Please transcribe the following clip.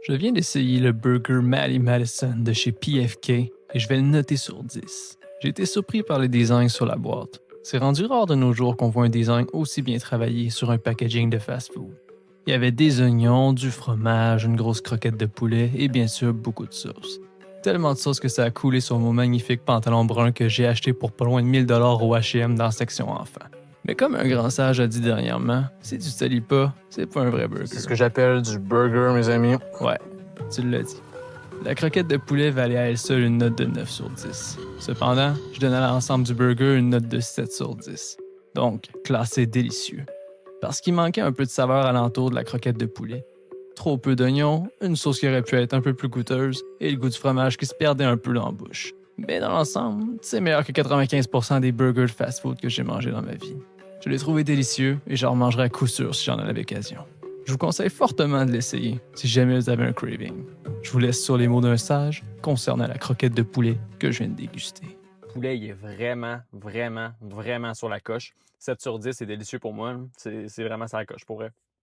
Je viens d'essayer le burger Matty Madison de chez PFK et je vais le noter sur 10. J'ai été surpris par le design sur la boîte. C'est rendu rare de nos jours qu'on voit un design aussi bien travaillé sur un packaging de fast-food. Il y avait des oignons, du fromage, une grosse croquette de poulet et bien sûr beaucoup de sauce. Tellement de sauce que ça a coulé sur mon magnifique pantalon brun que j'ai acheté pour pas loin de 1000$ au H&M dans la section enfant. Mais comme un grand sage a dit dernièrement, si tu te salis pas, c'est pas un vrai burger. C'est ce que j'appelle du burger, mes amis. Ouais, tu l'as dit. La croquette de poulet valait à elle seule une note de 9 sur 10. Cependant, je donnais à l'ensemble du burger une note de 7 sur 10. Donc, classé délicieux. Parce qu'il manquait un peu de saveur alentour de la croquette de poulet. Trop peu d'oignons, une sauce qui aurait pu être un peu plus goûteuse et le goût du fromage qui se perdait un peu dans la bouche. Mais dans l'ensemble, c'est meilleur que 95% des burgers de fast-food que j'ai mangés dans ma vie. Je l'ai trouvé délicieux et j'en remangerai à coup sûr si j'en ai l'occasion. Je vous conseille fortement de l'essayer si jamais vous avez un craving. Je vous laisse sur les mots d'un sage concernant la croquette de poulet que je viens de déguster. Le poulet, il est vraiment sur la coche. 7 sur 10, c'est délicieux pour moi. C'est vraiment sur la coche, pour vrai.